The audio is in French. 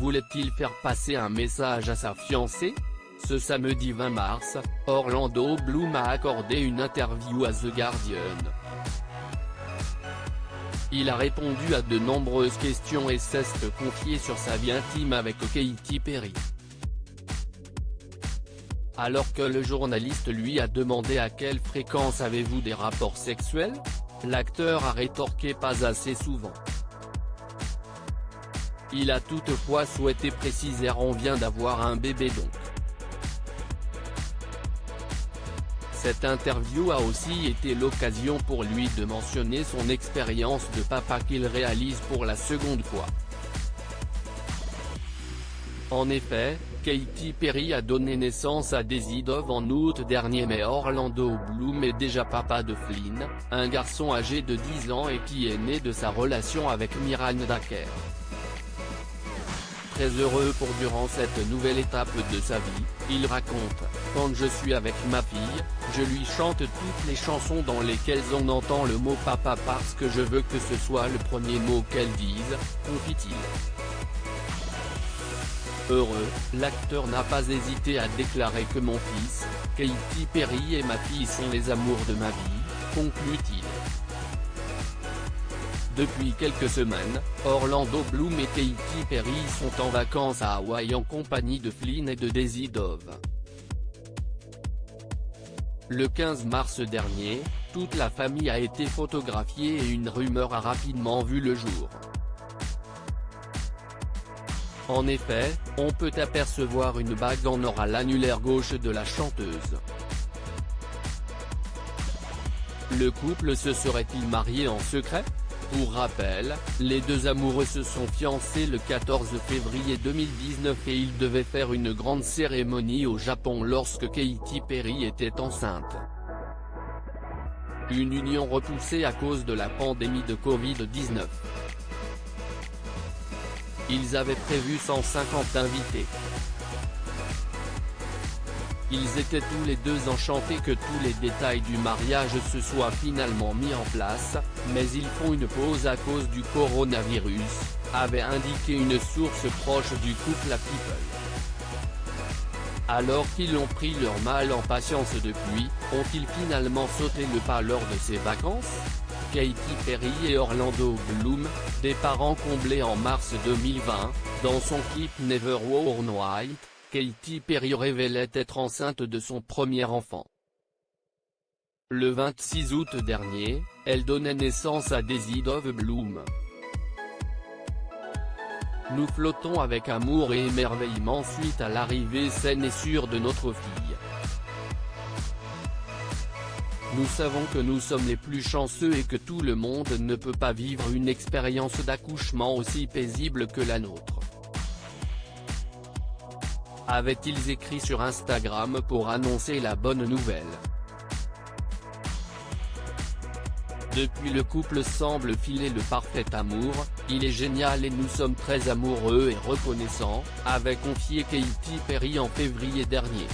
voulait-il faire passer un message à sa fiancée? Ce samedi 20 mars, Orlando Bloom a accordé une interview à The Guardian. Il a répondu à de nombreuses questions et s'est confié sur sa vie intime avec Katy Perry. Alors que le journaliste lui a demandé à quelle fréquence avez-vous des rapports sexuels, l'acteur a rétorqué pas assez souvent. Il a toutefois souhaité préciser on vient d'avoir un bébé donc. Cette interview a aussi été l'occasion pour lui de mentionner son expérience de papa qu'il réalise pour la seconde fois. En effet, Katy Perry a donné naissance à Daisy Dove en août dernier mais Orlando Bloom est déjà papa de Flynn, un garçon âgé de 10 ans et qui est né de sa relation avec Miranda Kerr. Très heureux pour durant cette nouvelle étape de sa vie, il raconte « Quand je suis avec ma fille, je lui chante toutes les chansons dans lesquelles on entend le mot papa parce que je veux que ce soit le premier mot qu'elle dise », confie-t-il. Heureux, l'acteur n'a pas hésité à déclarer que mon fils, Katy Perry et ma fille sont les amours de ma vie, conclut-il. Depuis quelques semaines, Orlando Bloom et Katy Perry sont en vacances à Hawaï en compagnie de Flynn et de Daisy Dove. Le 15 mars dernier, toute la famille a été photographiée et une rumeur a rapidement vu le jour. En effet, on peut apercevoir une bague en or à l'annulaire gauche de la chanteuse. Le couple se serait-il marié en secret? Pour rappel, les deux amoureux se sont fiancés le 14 février 2019 et ils devaient faire une grande cérémonie au Japon lorsque Katy Perry était enceinte. Une union repoussée à cause de la pandémie de Covid-19. Ils avaient prévu 150 invités. Ils étaient tous les deux enchantés que tous les détails du mariage se soient finalement mis en place, mais ils font une pause à cause du coronavirus, avait indiqué une source proche du couple à People. Alors qu'ils ont pris leur mal en patience depuis, ont-ils finalement sauté le pas lors de ces vacances? Katy Perry et Orlando Bloom, des parents comblés en mars 2020, dans son clip Never Worn White, Katy Perry révélait être enceinte de son premier enfant. Le 26 août dernier, elle donnait naissance à Daisy Dove Bloom. Nous flottons avec amour et émerveillement suite à l'arrivée saine et sûre de notre fille. Nous savons que nous sommes les plus chanceux et que tout le monde ne peut pas vivre une expérience d'accouchement aussi paisible que la nôtre. Avaient-ils écrit sur Instagram pour annoncer la bonne nouvelle. Depuis le couple semble filer le parfait amour, il est génial et nous sommes très amoureux et reconnaissants, avait confié Katy Perry en février dernier.